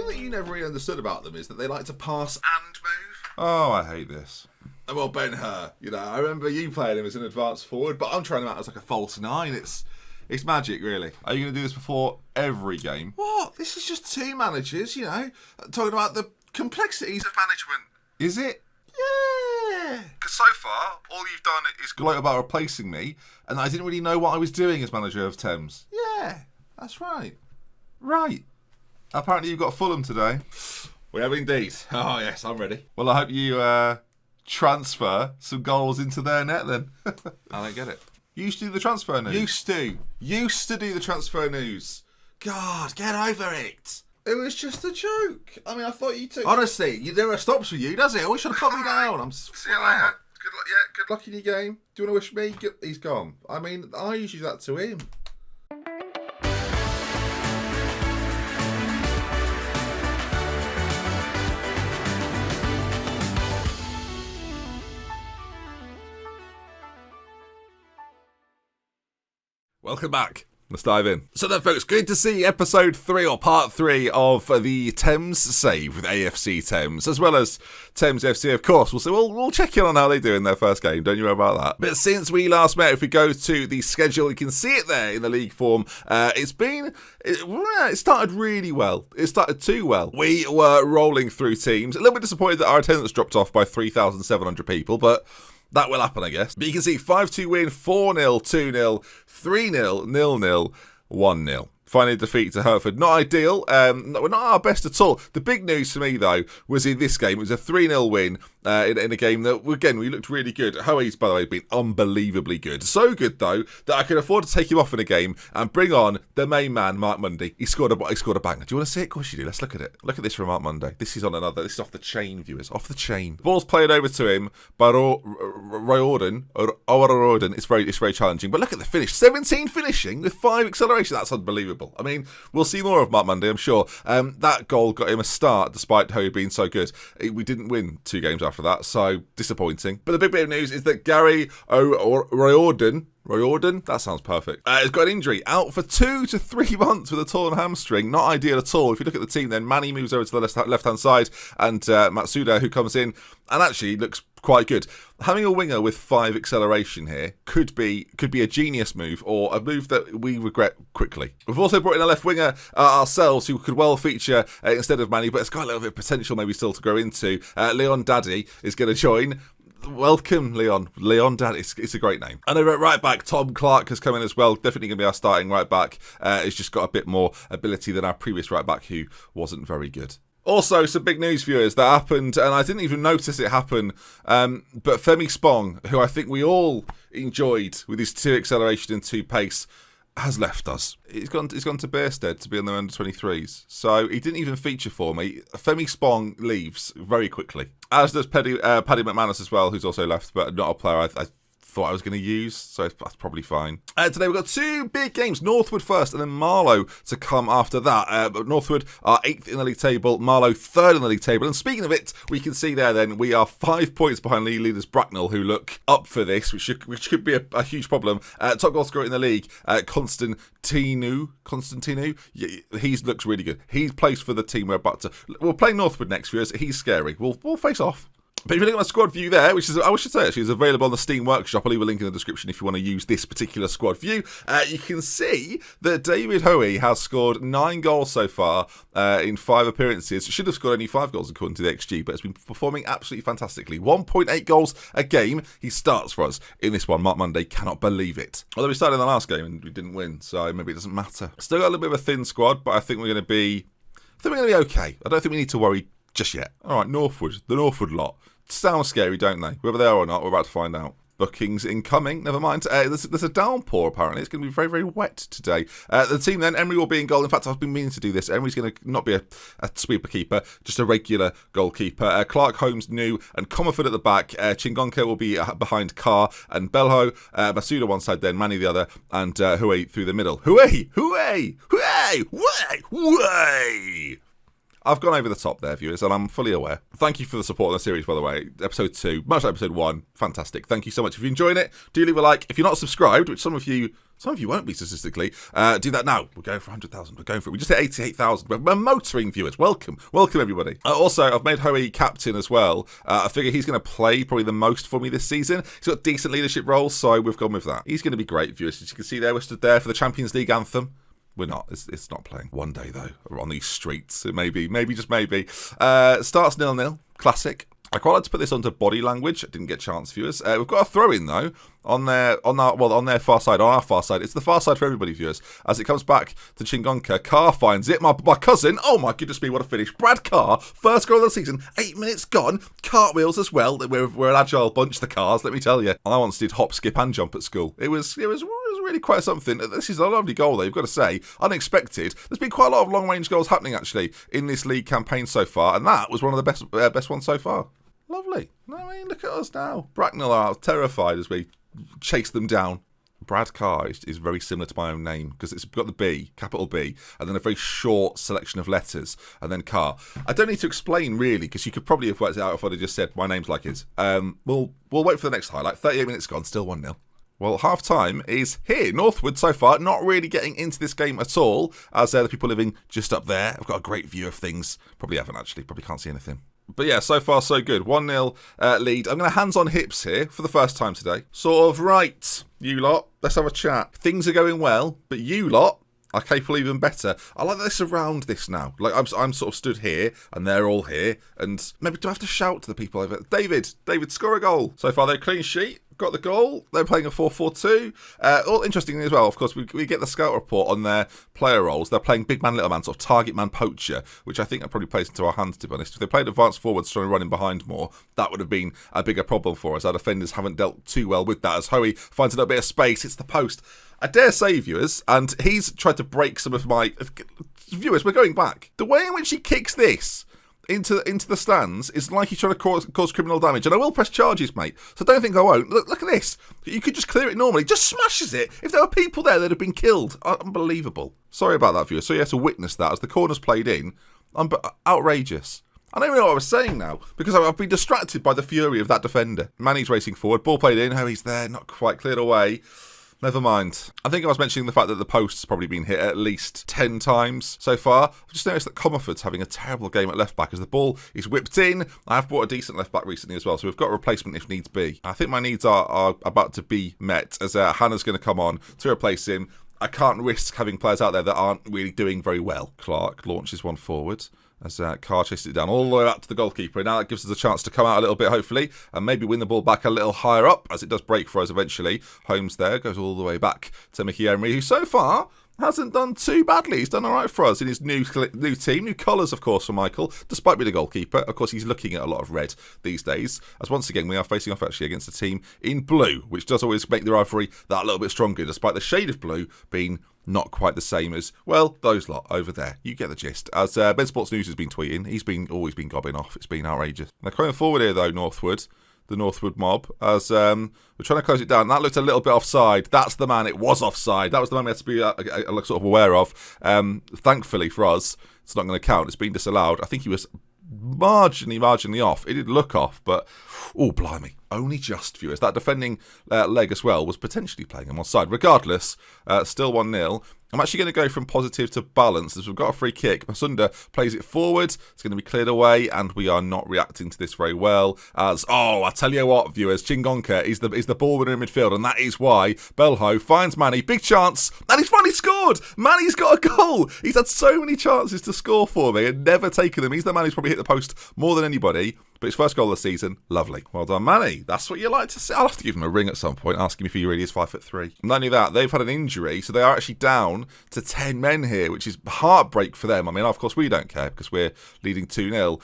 thing that you never really understood about them is that they like to pass and move. Oh, I hate this. Well, Ben-Hur, I remember you playing him as an advanced forward, but I'm trying him out as like a false 9. It's magic, really. Are you going to do this before every game? What? This is just 2 managers, talking about the complexities of management. Is it? Yeah. Because so far, all you've done is gloat about replacing me, and I didn't really know what I was doing as manager of Thames. Yeah, that's right. Right. Apparently you've got Fulham today. We have indeed. Oh, yes, I'm ready. Well, I hope you transfer some goals into their net then. I don't get it. You used to do the transfer news. Used to do the transfer news. God, get over it. It was just a joke. I mean, I thought you took... Honestly, you never stops with you, does it? Always trying to put me down. See you later. Good luck in your game. Do you want to wish me? He's gone. I mean, I usually do that to him. Welcome back. Let's dive in. So then, folks, good to see episode 3 or part 3 of the Thames save with AFC Thames, as well as Thames FC, of course. We'll check in on how they do in their first game. Don't you worry about that. But since we last met, if we go to the schedule, you can see it there in the league form. It started really well. It started too well. We were rolling through teams. A little bit disappointed that our attendance dropped off by 3,700 people, but that will happen, I guess. But you can see 5-2 win, 4-0, 2-0, 3-0, 0-0, 1-0. Final defeat to Hertford. Not ideal. We're not our best at all. The big news for me, though, was in this game. It was a 3-0 win in a game that, again, we looked really good. Hoey's, by the way, has been unbelievably good. So good, though, that I could afford to take him off in a game and bring on the main man, Mark Mundy. He scored a banger. Do you want to see it? Of course you do. Let's look at it. Look at this from Mark Mundy. This is off the chain, viewers. Off the chain. The ball's played over to him by RodeNT. It's very challenging. But look at the finish. 17 finishing with 5 acceleration. That's unbelievable. I mean, we'll see more of Mark Mundy, I'm sure. That goal got him a start, despite Hoey being so good. We didn't win 2 games after that, so disappointing. But the big bit of news is that Gary RodeNT, that sounds perfect, has got an injury, out for 2 to 3 months with a torn hamstring. Not ideal at all. If you look at the team, then Manny moves over to the left-hand side, and Matsuda, who comes in and actually looks quite good. Having a winger with 5 acceleration here could be a genius move, or a move that we regret quickly. We've also brought in a left winger ourselves, who could well feature instead of Manny, but it's got a little bit of potential maybe still to grow into. Leon Daddy is going to join. Welcome, Leon. Leon Daddy. It's a great name. And over at right back, Tom Clark has come in as well. Definitely going to be our starting right back. He's just got a bit more ability than our previous right back, who wasn't very good. Also, some big news, viewers, that happened, and I didn't even notice it happen, but Femi Spong, who I think we all enjoyed with his 2 acceleration and 2 pace, has left us. He's gone to Bearstead to be on the under-23s, so he didn't even feature for me. Femi Spong leaves very quickly, as does Paddy McManus as well, who's also left, but not a player I thought I was going to use, so that's probably fine. Today we've got 2 big games, Northwood first and then Marlow to come after that. But Northwood are 8th in the league table, Marlow 3rd in the league table, and speaking of it, we can see there then we are 5 points behind league leaders Bracknell, who look up for this, which could be a huge problem. Top goal scorer in the league, Constantino, he looks really good. He's placed for the team we're about to... We'll play Northwood next, viewers. He's scary. We'll face off. But if you look at my squad view there, which is, I should say actually, is available on the Steam Workshop, I'll leave a link in the description if you want to use this particular squad view. You can see that David Hoey has scored 9 goals so far in 5 appearances. Should have scored only 5 goals according to the XG, but has been performing absolutely fantastically. 1.8 goals a game. He starts for us in this one. Mark Mundy cannot believe it. Although we started in the last game and we didn't win, so maybe it doesn't matter. Still got a little bit of a thin squad, but I think we're going to be okay. I don't think we need to worry just yet. All right, Northwood, the Northwood lot. Sounds scary, don't they? Whether they are or not, we're about to find out. Bookings incoming, never mind. There's a downpour, apparently. It's going to be very, very wet today. The team then, Emery will be in goal. In fact, I've been meaning to do this. Emery's going to not be a sweeper keeper, just a regular goalkeeper. Clark Holmes new, and Comerford at the back. Chingonke will be behind Carr and Belho. Masuda one side then, Manny the other, and Huey through the middle. Huey! I've gone over the top there, viewers, and I'm fully aware. Thank you for the support on the series, by the way. Episode 2, much like episode 1, fantastic. Thank you so much. If you're enjoying it, do leave a like. If you're not subscribed, which some of you won't be statistically, do that now. We're going for 100,000. We're going for it. We just hit 88,000. We're motoring, viewers. Welcome. Welcome, everybody. Also, I've made Hoey captain as well. I figure he's going to play probably the most for me this season. He's got decent leadership roles, so we've gone with that. He's going to be great, viewers. As you can see there, we're stood there for the Champions League anthem. We're not. It's not playing. One day, though, we're on these streets. It may be. Maybe, just maybe. Starts 0-0. Classic. I quite like to put this onto body language. I didn't get a chance, viewers. We've got a throw-in, though, on their far side, on our far side. It's the far side for everybody, viewers. As it comes back to Chingonka, Carr finds it. My cousin, oh my goodness me, what a finish. Brad Carr, first goal of the season, 8 minutes gone. Cartwheels as well. We're an agile bunch, the Cars, let me tell you. I once did hop, skip and jump at school. It was really quite something. This is a lovely goal, though, you've got to say. Unexpected. There's been quite a lot of long-range goals happening, actually, in this league campaign so far, and that was one of the best ones so far. Lovely. I mean, look at us now. Bracknell are terrified as we chase them down. Brad Carr is very similar to my own name because it's got the B, capital B, and then a very short selection of letters, and then Carr. I don't need to explain, really, because you could probably have worked it out if I'd have just said my name's like his. We'll wait for the next highlight. 38 minutes gone, still 1-0. Well, half-time is here. Northwood, so far, not really getting into this game at all, as the people living just up there have got a great view of things. Probably haven't, actually. Probably can't see anything. But yeah, so far so good. 1-0 lead. I'm going to hands on hips here for the first time today. Sort of, right, you lot, let's have a chat. Things are going well, but you lot are capable even better. I like that this around this now. Like, I'm sort of stood here, and they're all here, and maybe do I have to shout to the people over there? David, score a goal. So far, they're clean sheet. Got the goal. They're playing a 4-4-2. All interesting as well, of course, we get the scout report on their player roles. They're playing big man, little man, sort of target man, poacher, which I think that probably plays into our hands, to be honest. If they played advanced forwards trying to run in behind more, that would have been a bigger problem for us. Our defenders haven't dealt too well with that. As Hoey finds a little bit of space, it's the post. I dare say, viewers, and he's tried to break some of my... Viewers, we're going back. The way in which he kicks this into the stands is like he's trying to cause criminal damage. And I will press charges, mate. So don't think I won't. Look at this. You could just clear it normally. Just smashes it. If there were people there, they'd have been killed. Unbelievable. Sorry about that, viewer. So you have to witness that as the corner's played in. Outrageous. I don't even know what I was saying now, because I've been distracted by the fury of that defender. Manny's racing forward. Ball played in. How he's there. Not quite cleared away. Never mind. I think I was mentioning the fact that the post's probably been hit at least 10 times so far. I've just noticed that Comerford's having a terrible game at left-back as the ball is whipped in. I have bought a decent left-back recently as well, so we've got a replacement if needs be. I think my needs are about to be met as Hannah's going to come on to replace him. I can't risk having players out there that aren't really doing very well. Clark launches one forward as Carr chases it down all the way up to the goalkeeper. And now that gives us a chance to come out a little bit, hopefully, and maybe win the ball back a little higher up, as it does break for us eventually. Holmes there goes all the way back to Mickey Emery, who so far hasn't done too badly. He's done all right for us in his new team. New colours, of course, for Michael, despite being a goalkeeper. Of course, he's looking at a lot of red these days, as once again, we are facing off actually against a team in blue, which does always make the rivalry that little bit stronger, despite the shade of blue being not quite the same as, well, those lot over there. You get the gist. As BenSportsNews has been tweeting, he's always been gobbing off. It's been outrageous. Now, coming forward here, though, Northwood, the Northwood mob, as we're trying to close it down. That looked a little bit offside. That's the man. It was offside. That was the man we had to be sort of aware of. Thankfully for us, it's not going to count. It's been disallowed. I think he was marginally off. It did look off, but oh, blimey. Only just, viewers. That defending leg as well was potentially playing him offside. Regardless, still 1-0. I'm actually going to go from positive to balance as we've got a free kick. Masunda plays it forward. It's going to be cleared away, and we are not reacting to this very well. As, I tell you what, viewers, Chingonka is the ball winner in midfield, and that is why Belho finds Manny. Big chance, and he's finally scored. Manny's got a goal. He's had so many chances to score for me and never taken them. He's the man who's probably hit the post more than anybody. But his first goal of the season, lovely. Well done, Manny. That's what you like to see. I'll have to give him a ring at some point, ask him if he really is 5'3". Not only that, they've had an injury, so they are actually down to 10 men here, which is heartbreak for them. I mean, of course, we don't care because we're leading 2-0.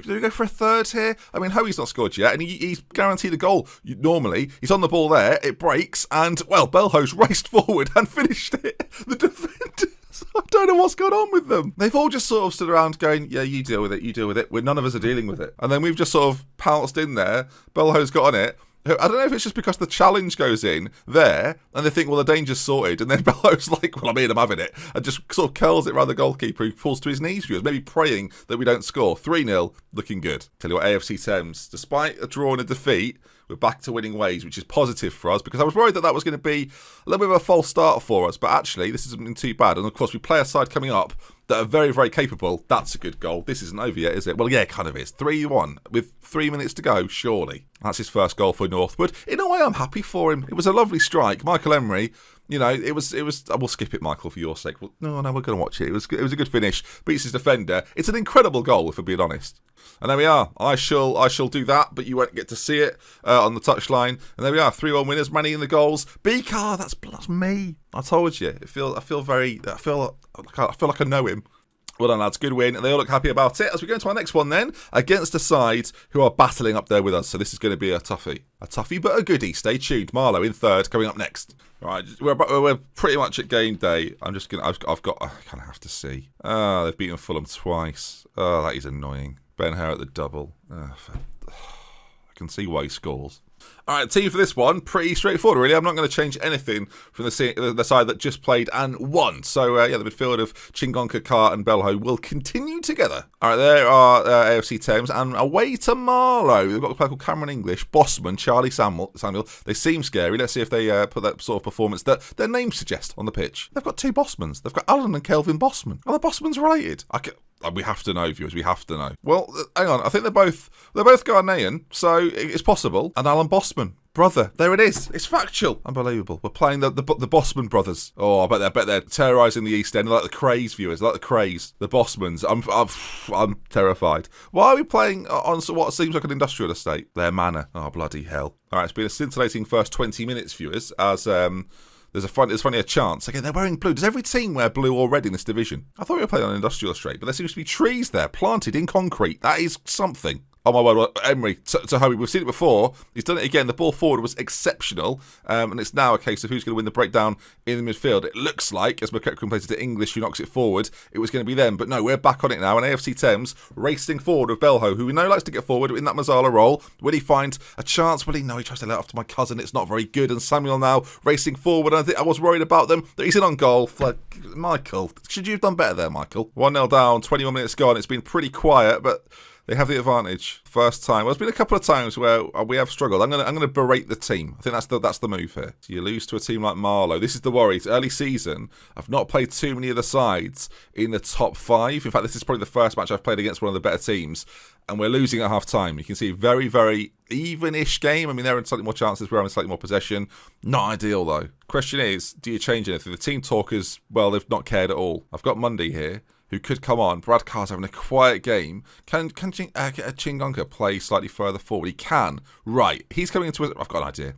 Do we go for a third here? I mean, Hoey's not scored yet, and he's guaranteed a goal. Normally, he's on the ball there, it breaks, and, well, Belho's raced forward and finished it. The defender... I don't know what's going on with them. They've all just sort of stood around going, yeah, you deal with it. None of us are dealing with it. And then we've just sort of pounced in there. Belho's got on it. I don't know if it's just because the challenge goes in there, and they think, well, the danger's sorted, and then Belhow's like, well, I'm in, I'm having it, and just sort of curls it around the goalkeeper, who falls to his knees, viewers, maybe praying that we don't score. 3-0, looking good. Tell you what, AFC Thames, despite a draw and a defeat, we're back to winning ways, which is positive for us, because I was worried that that was going to be a little bit of a false start for us, but actually, this isn't been too bad. And of course, we play a side coming up that are very, very capable. That's a good goal. This isn't over yet, is it? Well, yeah, it kind of is. 3-1 with 3 minutes to go, surely. That's his first goal for Northwood. In a way, I'm happy for him. It was a lovely strike. Michael Emery, you know, it was. We'll skip it, Michael, for your sake. Well, no, we're going to watch it. It was a good finish. Beats his defender. It's an incredible goal, if we're being honest. And there we are. I shall do that, but you won't get to see it on the touchline. And there we are. 3-1 winners. Manny in the goals. B-Car, that's me. I told you. I feel like I know him. Well done, lads. Good win. And they all look happy about it. As we go into our next one then, against a side who are battling up there with us. So this is going to be a toughie. A toughie, but a goodie. Stay tuned. Marlow in third, coming up next. Right, we're pretty much at game day. I kind of have to see. They've beaten Fulham twice. Oh, that is annoying. Ben Hare at the double. I can see why he scores. All right, team for this one, pretty straightforward, really. I'm not going to change anything from the side that just played and won. So, the midfield of Chingonka, Carr and Belho will continue together. All right, there are AFC Thames, and away to Marlow. They've got a player called Cameron English, Bossman, Charlie Samuel. They seem scary. Let's see if they put that sort of performance that their names suggest on the pitch. They've got two Bossmans. They've got Alan and Kelvin Bossman. Are the Bossmans related? We have to know, viewers. We have to know. Well, hang on. I think they're both Ghanaian, so it's possible. And Alan Bossman, brother. There it is. It's factual. Unbelievable. We're playing the Bossman brothers. Oh, I bet they're terrorising the East End. They're like the Craze, viewers. They're like the Craze. The Bossmans. I'm terrified. Why are we playing on what seems like an industrial estate? Their manor. Oh, bloody hell. All right, it's been a scintillating first 20 minutes, viewers, as there's finally a chance. Again, they're wearing blue. Does every team wear blue or red in this division? I thought we were playing on an industrial estate, but there seems to be trees there, planted in concrete. That is something. Oh my word, Emery to Howie. We've seen it before. He's done it again. The ball forward was exceptional. And it's now a case of who's going to win the breakdown in the midfield. It looks like, as McEachran plays it to English, who knocks it forward, it was going to be them. But no, we're back on it now. And AFC Thames racing forward with Belho, who we know likes to get forward in that Mazzala role. Will he find a chance? Will he? No, he tries to let it off to my cousin. It's not very good. And Samuel now racing forward. And I think I was worried about them. That he's in on goal. Michael, should you have done better there, Michael? 1-0 down, 21 minutes gone. It's been pretty quiet, but they have the advantage. First time. Well, there's been a couple of times where we have struggled. I'm gonna berate the team. I think that's the move here. So you lose to a team like Marlow. This is the worry. It's early season. I've not played too many of the sides in the top 5. In fact, this is probably the first match I've played against one of the better teams. And we're losing at half time. You can see very, very even-ish game. I mean, they're in slightly more chances. We're having slightly more possession. Not ideal, though. Question is, do you change anything? The team talkers, well, they've not cared at all. I've got Monday here, who could come on. Brad Carr's having a quiet game. Can Chingonka play slightly further forward? He can. Right. He's coming into I've got an idea.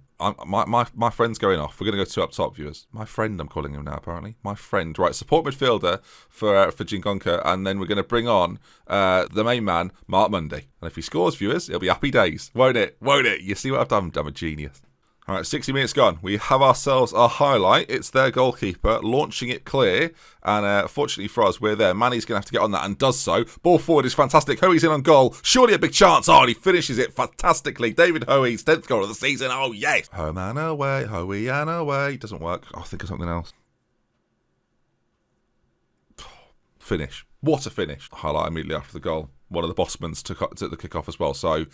My friend's going off. We're going to go 2 up top, viewers. My friend, I'm calling him now, apparently. My friend. Right, support midfielder for Chingonka, and then we're going to bring on the main man, Mark Monday. And if he scores, viewers, it'll be happy days. Won't it? Won't it? You see what I've done? I'm a genius. All right, 60 minutes gone. We have ourselves a highlight. It's their goalkeeper launching it clear. And fortunately for us, we're there. Manny's going to have to get on that and does so. Ball forward is fantastic. Hoey's in on goal. Surely a big chance. Oh, and he finishes it fantastically. David Hoey's 10th goal of the season. Oh, yes. Home and away. Hoey and away. Doesn't work. I'll think of something else. Finish. What a finish. Highlight immediately after the goal. One of the Bossmans took the kick-off as well. So,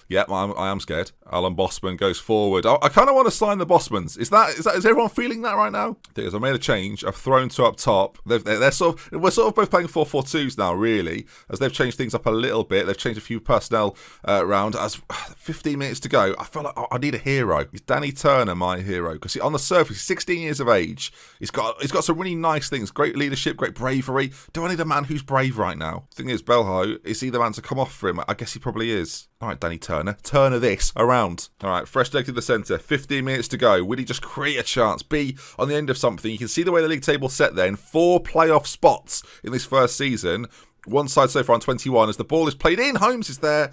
yeah, I am scared. Alan Bossman goes forward. I kind of want to sign the Bossmans. Is everyone feeling that right now? I think I made a change. I've thrown 2 up top. We're sort of both playing 4-4-2s now, really, as they've changed things up a little bit. They've changed a few personnel around. As 15 minutes to go, I feel like I need a hero. Is Danny Turner my hero? Because on the surface, he's 16 years of age. He's got some really nice things. Great leadership, great bravery. Do I need a man who's brave right now? The thing is, Belho, is he the man to come off for him? I guess he probably is. All right, Danny Turner. Turner this around. All right, fresh leg to the centre. 15 minutes to go. Will he just create a chance? Be on the end of something. You can see the way the league table's set there in 4 playoff spots in this first season. One side so far on 21 as the ball is played in. Holmes is there.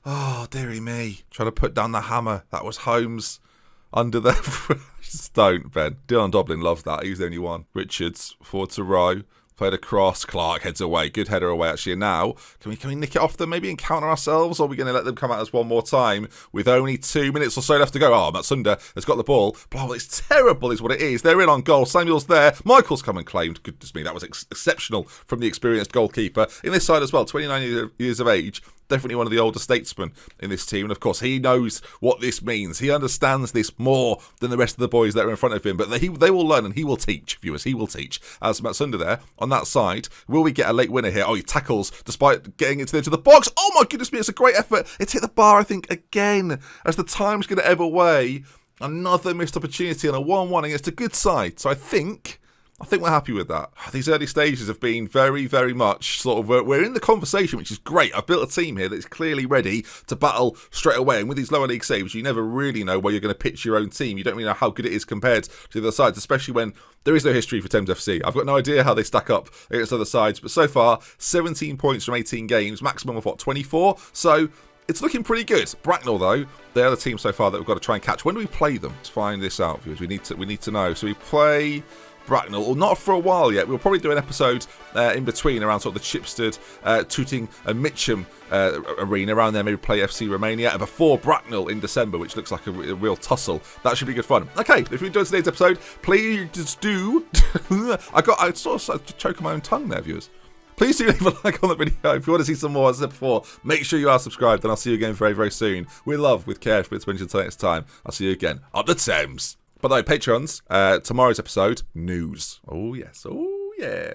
Oh, dearie me. Trying to put down the hammer. That was Holmes under the... Just don't, Ben. Dylan Doblin loves that. He's the only one. Richards forward to Rowe. Played across. Clark heads away. Good header away, actually. And now, can we nick it off them maybe and counter ourselves? Or are we going to let them come at us one more time with only 2 minutes or so left to go? Oh, Matsuda has got the ball. Oh, it's terrible is what it is. They're in on goal. Samuel's there. Michael's come and claimed. Goodness me, that was exceptional from the experienced goalkeeper. In this side as well, 29 years of age. Definitely one of the older statesmen in this team. And of course, he knows what this means. He understands this more than the rest of the boys that are in front of him. But they will learn and he will teach, viewers. He will teach. As Matsuda there on that side, will we get a late winner here? Oh, he tackles despite getting it to the edge of the box. Oh my goodness me, it's a great effort. It's hit the bar, I think, again. As the time's going to ebb away. Another missed opportunity on a 1-1 against a good side. So I think we're happy with that. These early stages have been very, very much sort of, we're in the conversation, which is great. I've built a team here that's clearly ready to battle straight away. And with these lower league saves, you never really know where you're going to pitch your own team. You don't really know how good it is compared to the other sides, especially when there is no history for Thames FC. I've got no idea how they stack up against other sides. But so far, 17 points from 18 games, maximum of 24? So it's looking pretty good. Bracknell, though, they're the team so far that we've got to try and catch. When do we play them? Let's find this out, viewers. We need to know. So we play Bracknell, or not for a while yet. We'll probably do an episode in between around sort of the Chipstead, Tooting and Mitcham arena around there, maybe play FC Romania, and before Bracknell in December, which looks like a real tussle. That should be good fun. Okay, if you enjoyed today's episode, please do I sort of choke on my own tongue there, viewers. Please do leave a like on the video. If you want to see some more, as I said before, make sure you are subscribed, and I'll see you again very, very soon. With love, with care, for BenSportsNews until next time. I'll see you again up the Thames. By the way, Patrons, tomorrow's episode, news. Oh, yes. Oh, yeah.